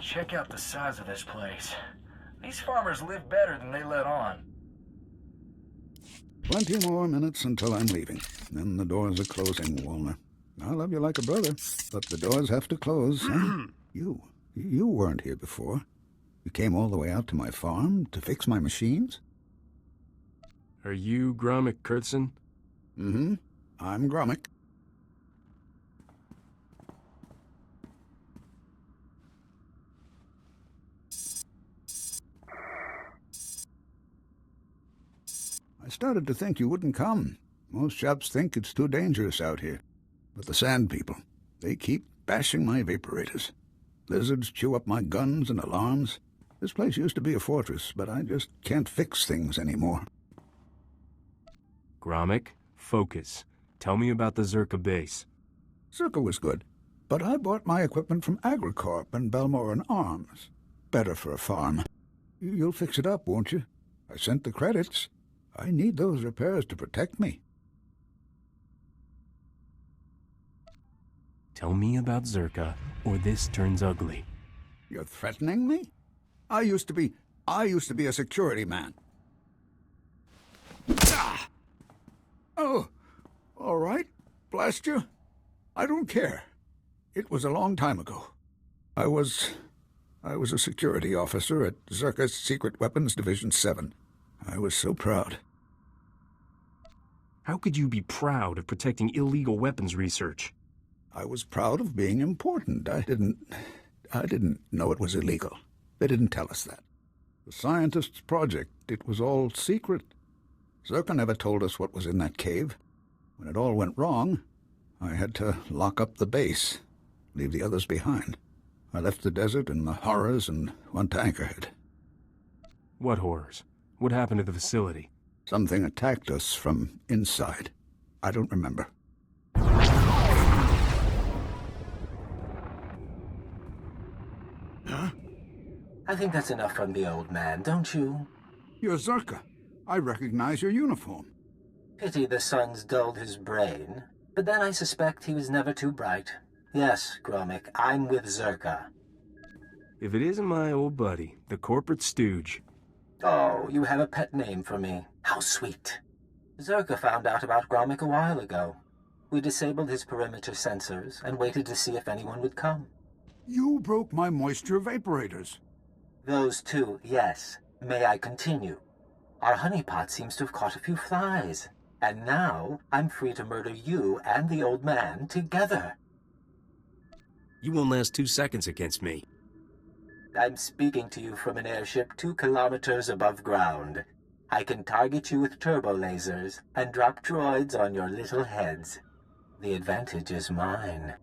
Check out the size of this place. These farmers live better than they let on. Plenty more minutes until I'm leaving. Then the doors are closing, Walner. I love you like a brother, but the doors have to close. Huh? You weren't here before. You came all the way out to my farm to fix my machines? Are you Gromit Kurtzon? Mm-hmm. I'm Gromit. I started to think you wouldn't come. Most chaps think it's too dangerous out here. But the Sand People, they keep bashing my vaporators. Lizards chew up my guns and alarms. This place used to be a fortress, but I just can't fix things anymore. Gromit, focus. Tell me about the Zerka base. Zerka was good, but I bought my equipment from Agricorp and Balmoran Arms. Better for a farm. You'll fix it up, won't you? I sent the credits. I need those repairs to protect me. Tell me about Zerka, or this turns ugly. You're threatening me? I used to be a security man. Ah! Oh, all right. Blast you. I don't care. It was a long time ago. I was a security officer at Zerka's Secret Weapons Division 7. I was so proud. How could you be proud of protecting illegal weapons research? I was proud of being important. I didn't know it was illegal. They didn't tell us that. The scientists' project, it was all secret. Zerka never told us what was in that cave. When it all went wrong, I had to lock up the base, leave the others behind. I left the desert and the horrors and went to Anchorhead. What horrors? What happened to the facility? Something attacked us from inside. I don't remember. Huh? I think that's enough from the old man, don't you? You're Zerka. I recognize your uniform. Pity the sun's dulled his brain. But then I suspect he was never too bright. Yes, Gromit, I'm with Zerka. If it isn't my old buddy, the corporate stooge. Oh, you have a pet name for me. How sweet. Zerka found out about Gromit a while ago. We disabled his perimeter sensors and waited to see if anyone would come. You broke my moisture vaporators. Those two, yes. May I continue? Our honeypot seems to have caught a few flies. And now, I'm free to murder you and the old man together. You won't last 2 seconds against me. I'm speaking to you from an airship 2 kilometers above ground. I can target you with turbo lasers and drop droids on your little heads. The advantage is mine.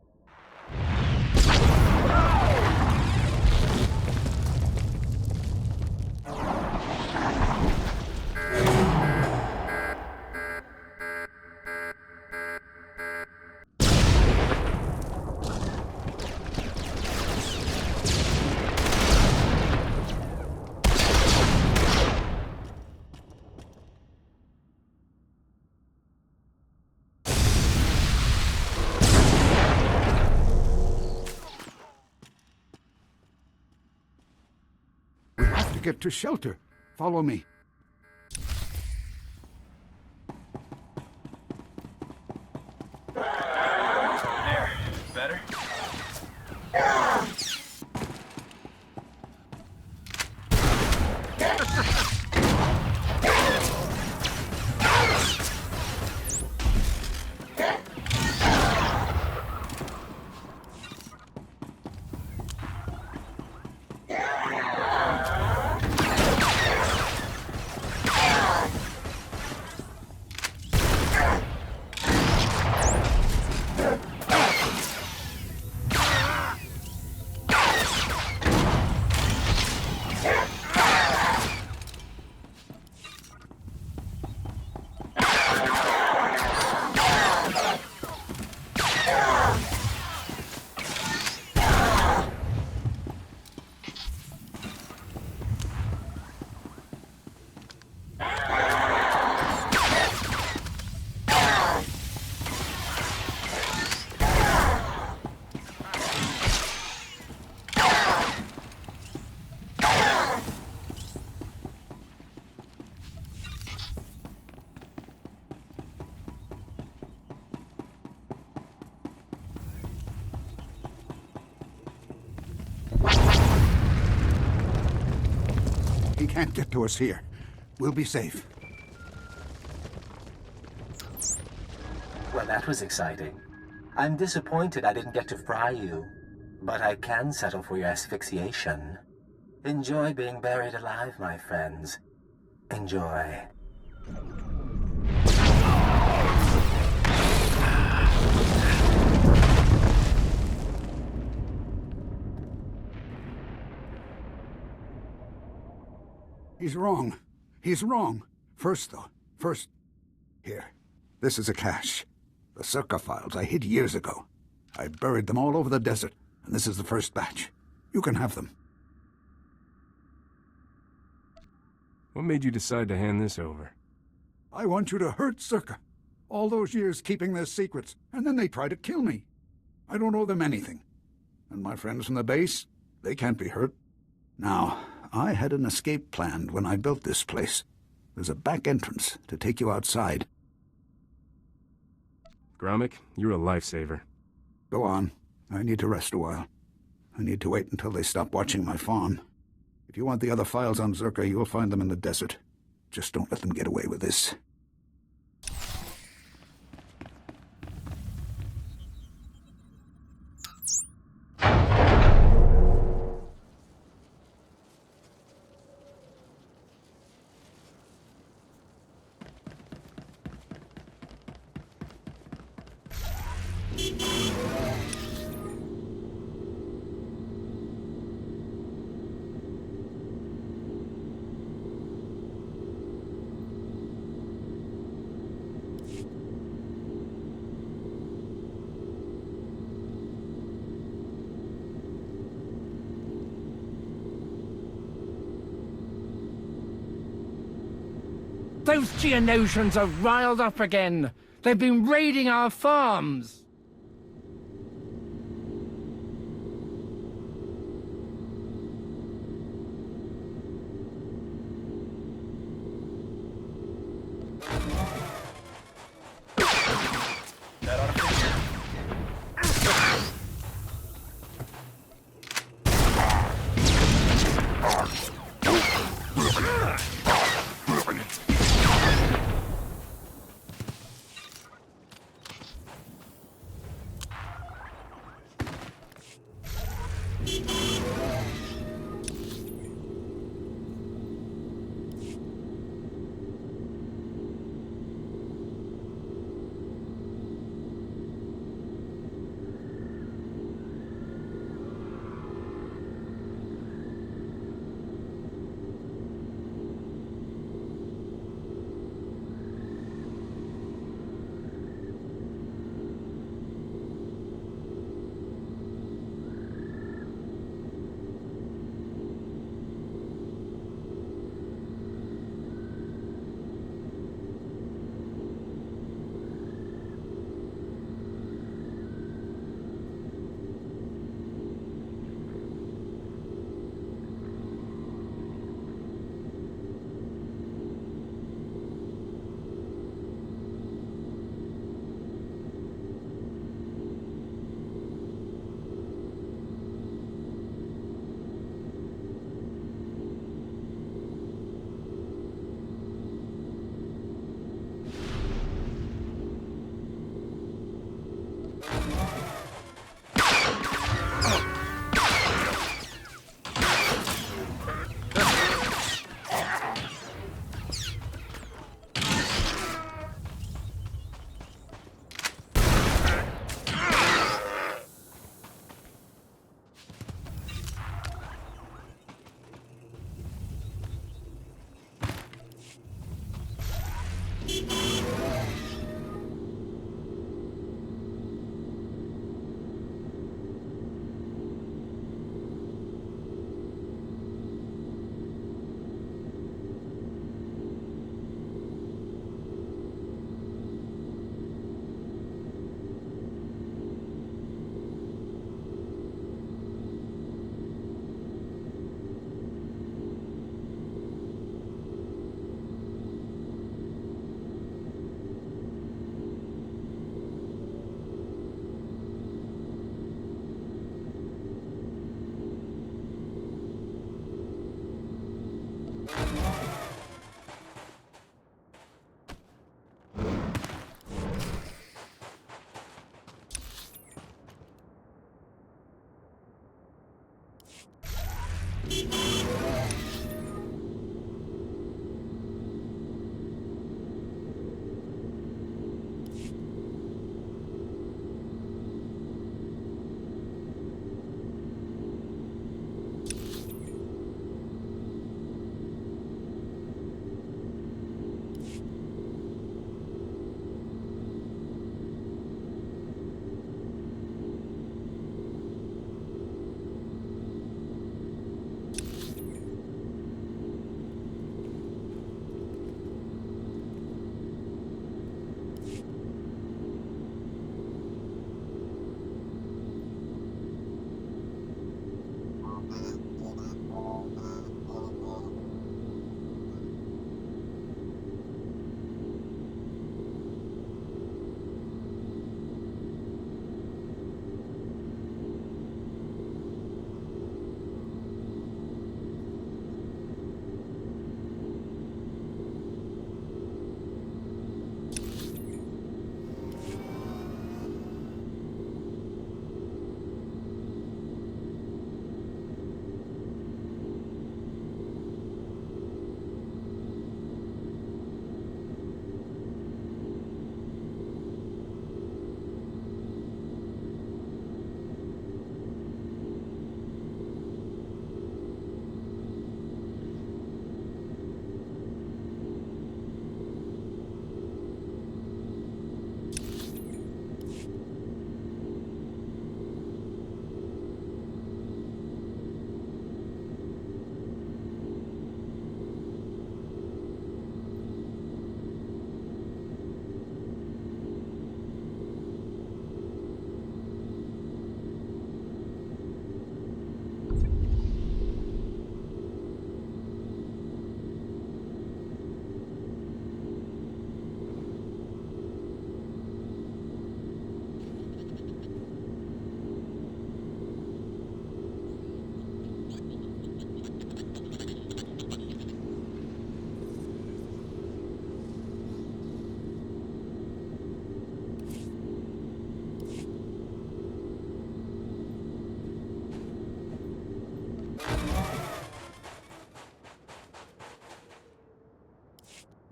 Get to shelter. Follow me. There. Better? can't get to us here. We'll be safe. Well, that was exciting. I'm disappointed I didn't get to fry you, but I can settle for your asphyxiation. Enjoy being buried alive, my friends. Enjoy. He's wrong. He's wrong. First, here. This is a cache. The Circa files I hid years ago. I buried them all over the desert, and this is the first batch. You can have them. What made you decide to hand this over? I want you to hurt Circa. All those years keeping their secrets, and then they try to kill me. I don't owe them anything. And my friends from the base, they can't be hurt. Now, I had an escape planned when I built this place. There's a back entrance to take you outside. Gromit, you're a lifesaver. Go on. I need to rest a while. I need to wait until they stop watching my farm. If you want the other files on Zerka, you'll find them in the desert. Just don't let them get away with this. Those Geonosians are riled up again. They've been raiding our farms. That ought to fix it.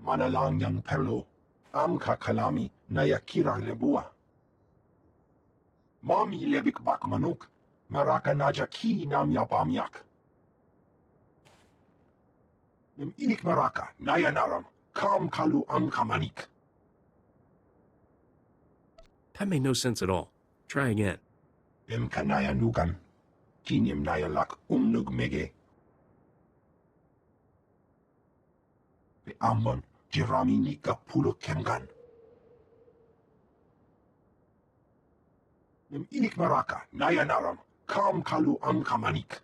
manalang yang perlu, am kakalami na yakira lebua. Mami lebik bak manuk, maraka najaki nam yapamyak. Nem inik maraka, nayanaram, kam kalu am kamanik. That made no sense at all. Try again. Em kanayanugan, kinim nayalak umnug mege. Be ambon, jirami nika pulo kemgan. Nem inik maraka, nayanaram, kam kalu am kamanik.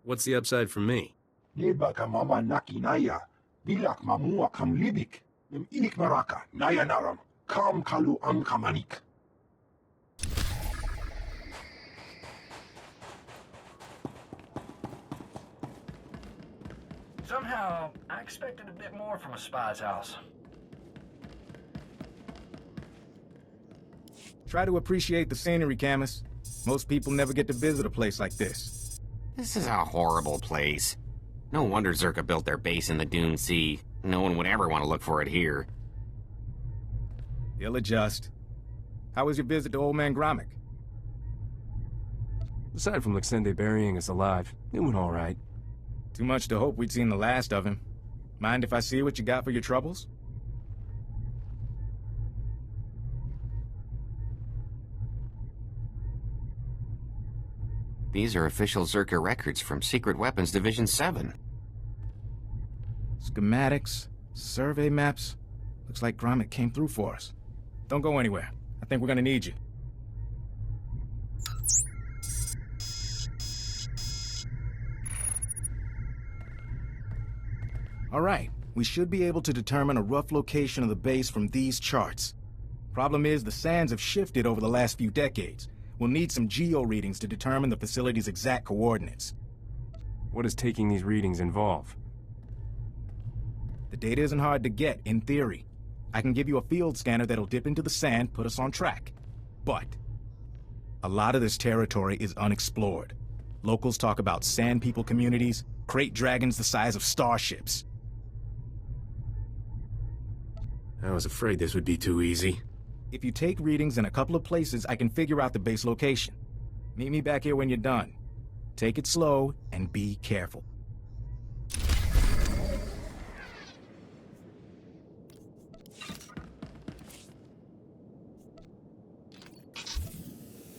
What's the upside for me? Neba ka mama naki naya, bilak mamua kam libik. Nem inik maraka, nayanaram, kam kalu am kamanik. Somehow, I expected a bit more from a spy's house. Try to appreciate the scenery, Camus. Most people never get to visit a place like this. This is a horrible place. No wonder Zerka built their base in the Dune Sea. No one would ever want to look for it here. He'll adjust. How was your visit to Old Man Gromit? Aside from Luxende burying us alive, it went all right. Too much to hope we'd seen the last of him. Mind if I see what you got for your troubles? These are official Zerka records from Secret Weapons Division 7. Schematics, survey maps. Looks like Gromit came through for us. Don't go anywhere. I think we're gonna need you. All right, we should be able to determine a rough location of the base from these charts. Problem is, the sands have shifted over the last few decades. We'll need some geo readings to determine the facility's exact coordinates. What does taking these readings involve? The data isn't hard to get, in theory. I can give you a field scanner that'll dip into the sand, put us on track. But a lot of this territory is unexplored. Locals talk about sand people communities, crate dragons the size of starships. I was afraid this would be too easy. If you take readings in a couple of places, I can figure out the base location. Meet me back here when you're done. Take it slow and be careful.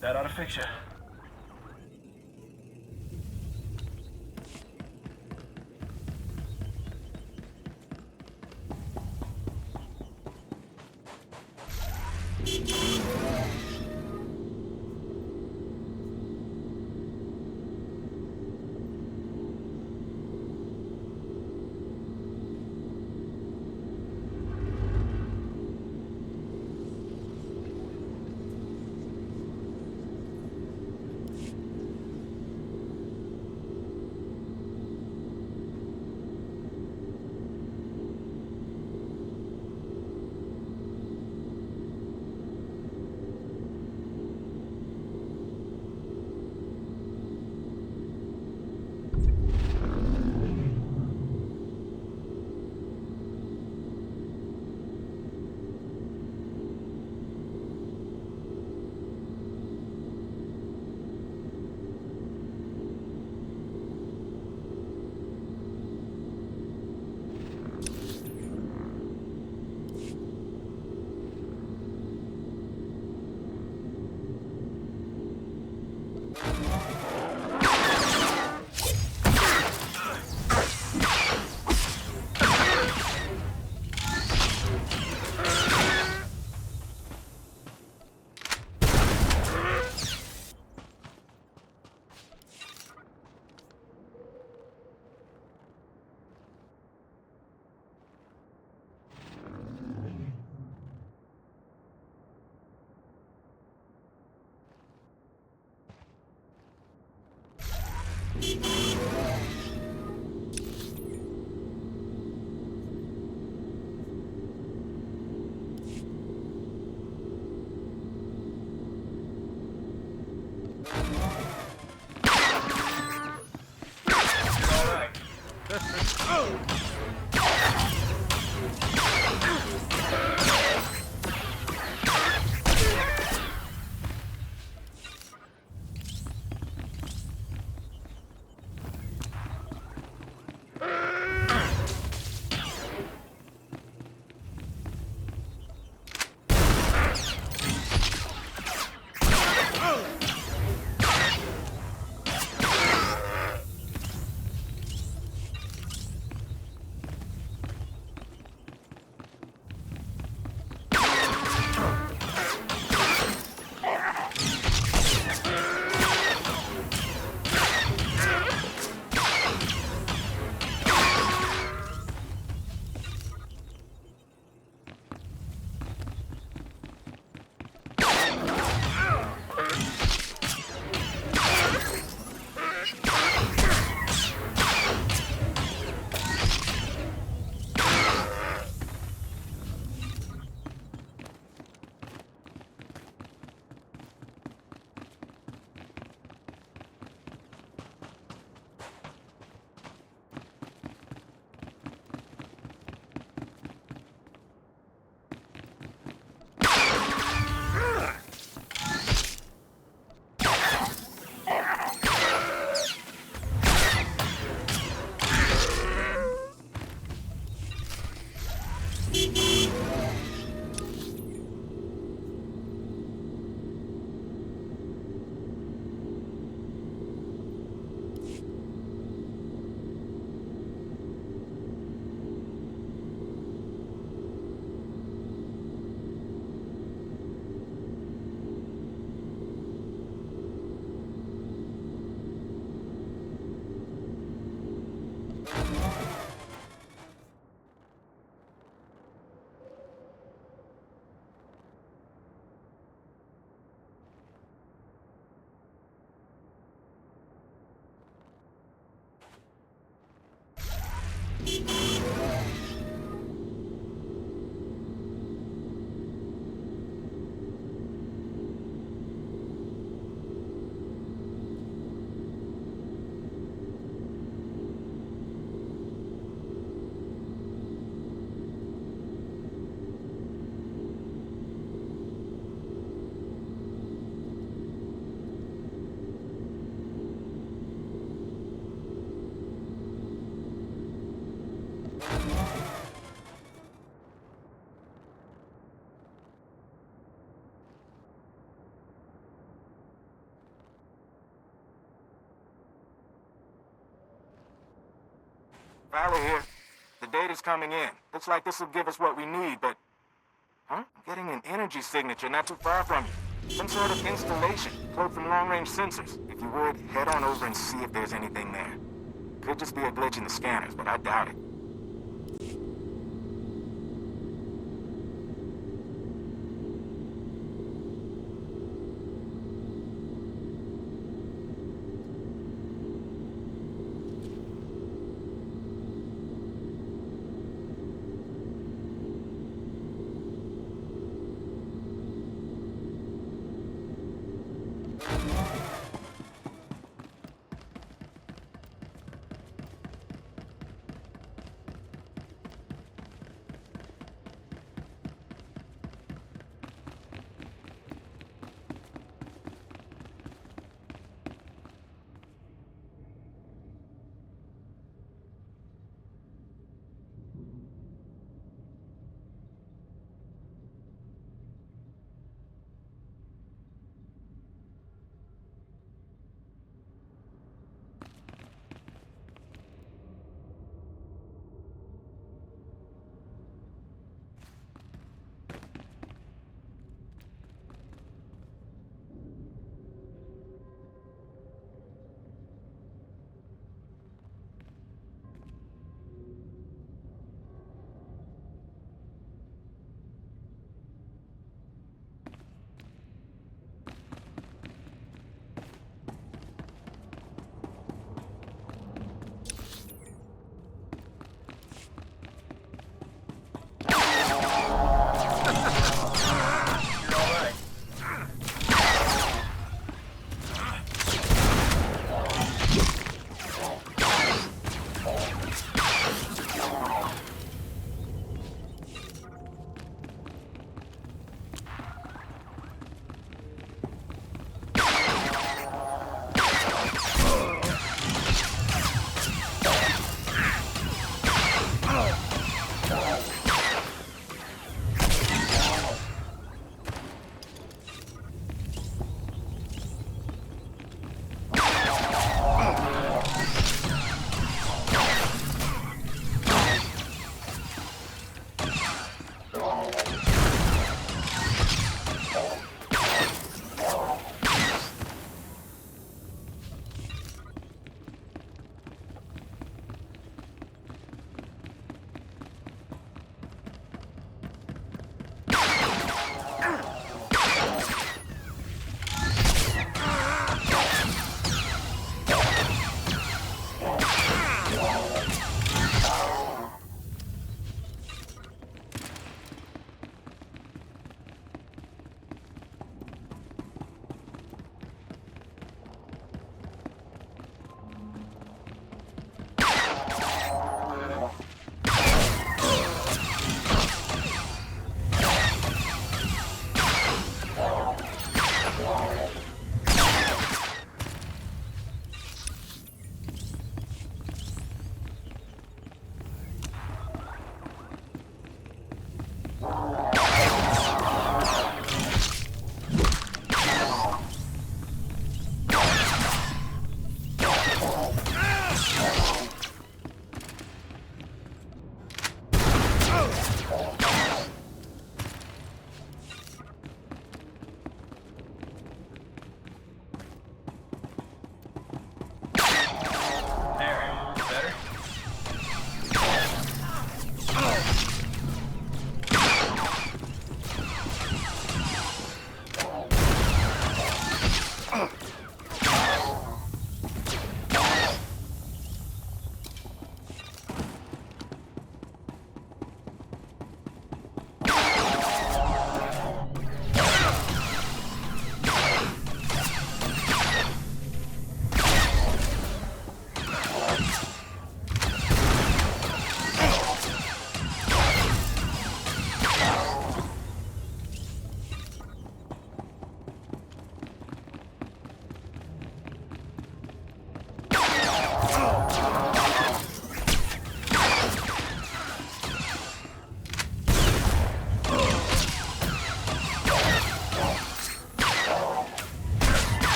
That ought to fix you. Fowler here. The data's coming in. Looks like this will give us what we need, but... Huh? I'm getting an energy signature not too far from you. Some sort of installation, cloaked from long-range sensors. If you would, head on over and see if there's anything there. Could just be a glitch in the scanners, but I doubt it.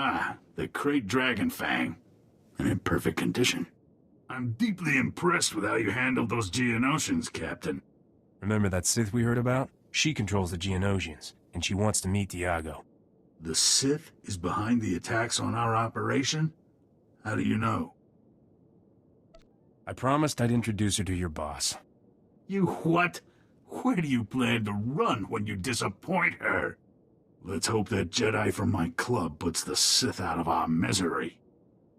Ah, the Great Dragon Fang. And in perfect condition. I'm deeply impressed with how you handled those Geonosians, Captain. Remember that Sith we heard about? She controls the Geonosians, and she wants to meet Iago. The Sith is behind the attacks on our operation? How do you know? I promised I'd introduce her to your boss. You what? Where do you plan to run when you disappoint her? Let's hope that Jedi from my club puts the Sith out of our misery.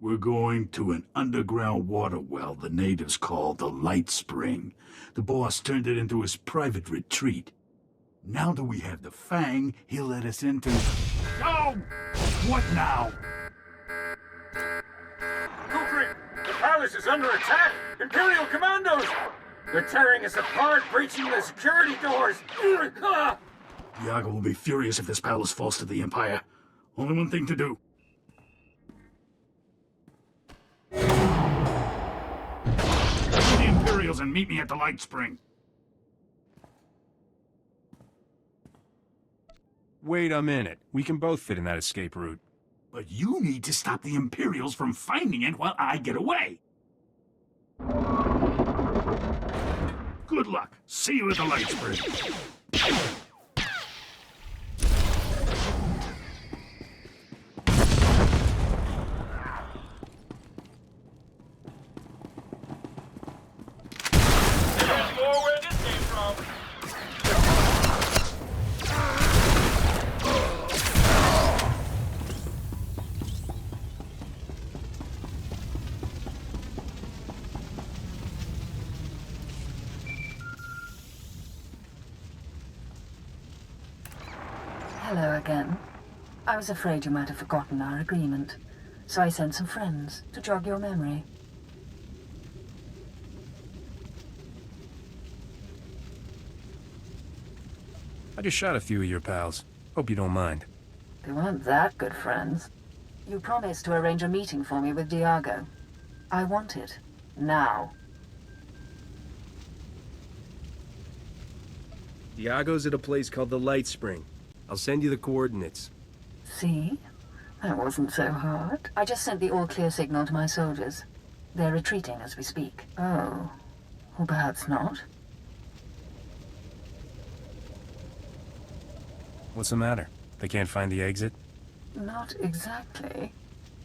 We're going to an underground water well the natives call the Light Spring. The boss turned it into his private retreat. Now that we have the Fang, he'll let us into... Oh! What now? Kukri, the palace is under attack! Imperial commandos! They're tearing us apart, breaching the security doors! Iago will be furious if this palace falls to the Empire. Only one thing to do. The Imperials and meet me at the Light Spring. Wait a minute. We can both fit in that escape route. But you need to stop the Imperials from finding it while I get away. Good luck. See you at the Light Spring. Where this came from. Hello again. I was afraid you might have forgotten our agreement, so I sent some friends to jog your memory. I just shot a few of your pals. Hope you don't mind. They weren't that good friends. You promised to arrange a meeting for me with Iago. I want it. Now. Iago's at a place called the Light Spring. I'll send you the coordinates. See? That wasn't so hard. I just sent the all-clear signal to my soldiers. They're retreating as we speak. Oh. Or perhaps not. What's the matter? They can't find the exit? Not exactly.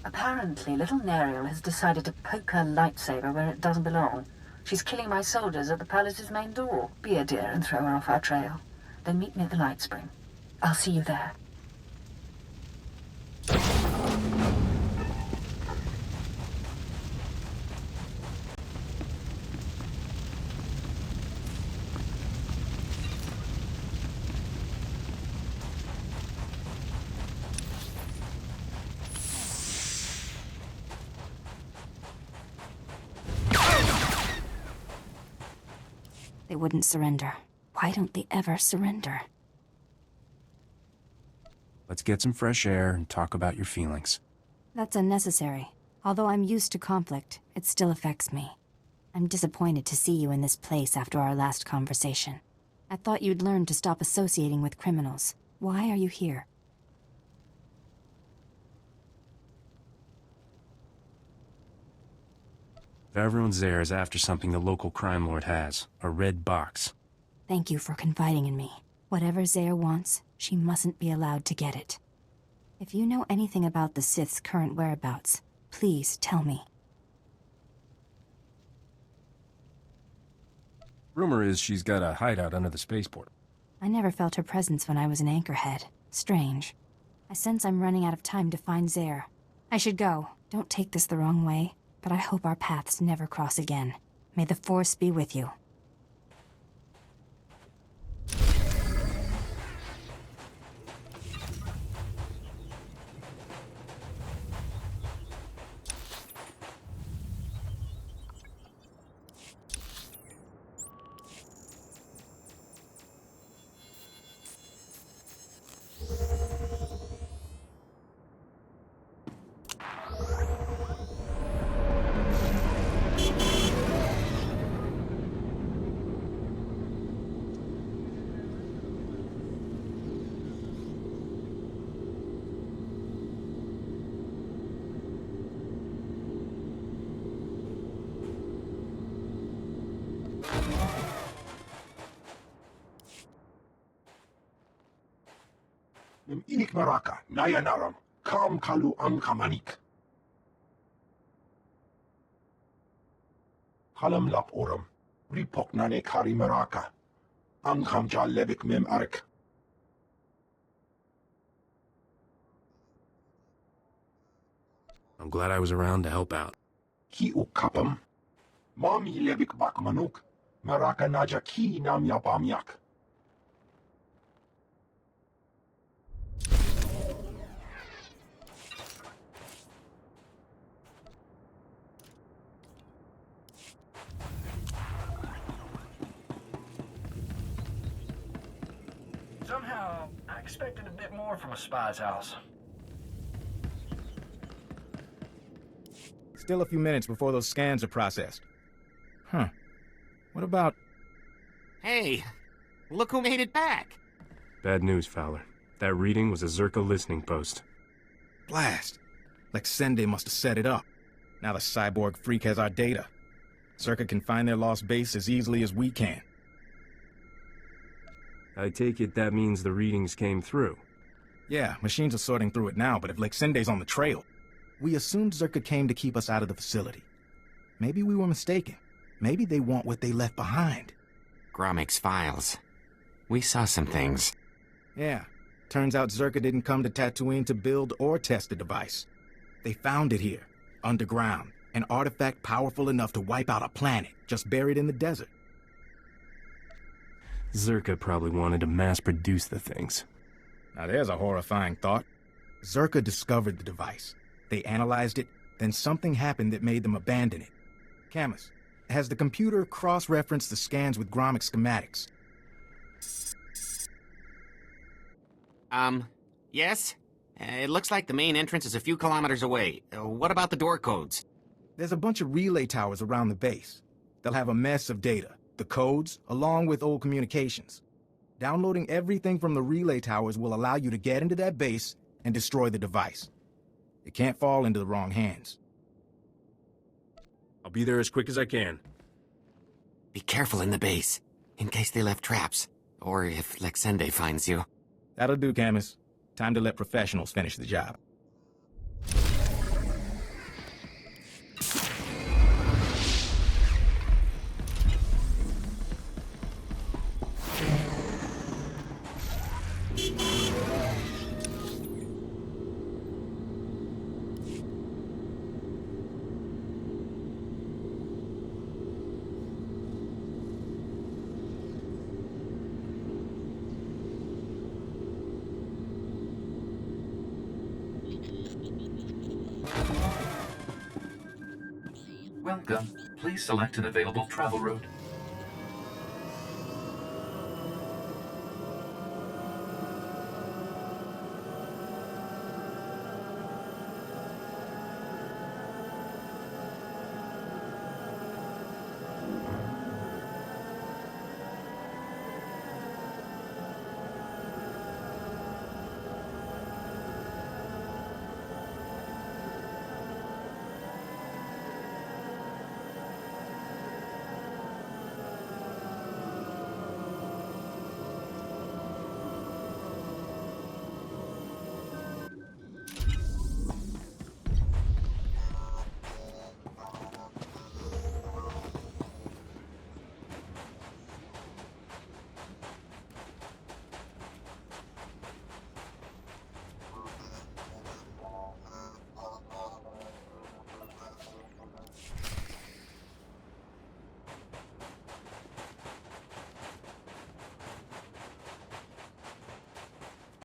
Apparently, little Neriel has decided to poke her lightsaber where it doesn't belong. She's killing my soldiers at the palace's main door. Be a dear and throw her off our trail. Then meet me at the Light Spring. I'll see you there. They wouldn't surrender. Why don't they ever surrender? Let's get some fresh air and talk about your feelings. That's unnecessary. Although I'm used to conflict, it still affects me. I'm disappointed to see you in this place after our last conversation. I thought you'd learn to stop associating with criminals. Why are you here? If everyone's there is after something the local crime lord has, a red box. Thank you for confiding in me. Whatever Zare wants, she mustn't be allowed to get it. If you know anything about the Sith's current whereabouts, please tell me. Rumor is she's got a hideout under the spaceport. I never felt her presence when I was an anchorhead. Strange. I sense I'm running out of time to find Zare. I should go. Don't take this the wrong way, but I hope our paths never cross again. May the Force be with you. Mem inik maraka, naya naram, kam kalu am kamanik. Halam lap oram, ripok nane kari maraka. Am kam jalebik mem arik. I'm glad I was around to help out. Ki u kapam. Mami lebik bak manuk. Maraka naja ki nam yapamyak. Somehow, I expected a bit more from a spy's house. Still a few minutes before those scans are processed. Huh. What about... Hey, look who made it back. Bad news, Fowler. That reading was a Zerka listening post. Blast. Lexende must have set it up. Now the cyborg freak has our data. Zerka can find their lost base as easily as we can. I take it that means the readings came through. Yeah, machines are sorting through it now, but if Lexende's on the trail... We assumed Zerka came to keep us out of the facility. Maybe we were mistaken. Maybe they want what they left behind. Gromik's files. We saw some things. Yeah. Turns out Zerka didn't come to Tatooine to build or test the device. They found it here, underground. An artifact powerful enough to wipe out a planet, just buried in the desert. Zerka probably wanted to mass-produce the things. Now there's a horrifying thought. Zerka discovered the device. They analyzed it, then something happened that made them abandon it. Camus, has the computer cross-referenced the scans with Gromik schematics? Yes? It looks like the main entrance is a few kilometers away. What about the door codes? There's a bunch of relay towers around the base. They'll have a mess of data, the codes, along with old communications. Downloading everything from the relay towers will allow you to get into that base and destroy the device. It can't fall into the wrong hands. I'll be there as quick as I can. Be careful in the base, in case they left traps, or if Lexende finds you. That'll do, Camus. Time to let professionals finish the job. Welcome. Please select an available travel route.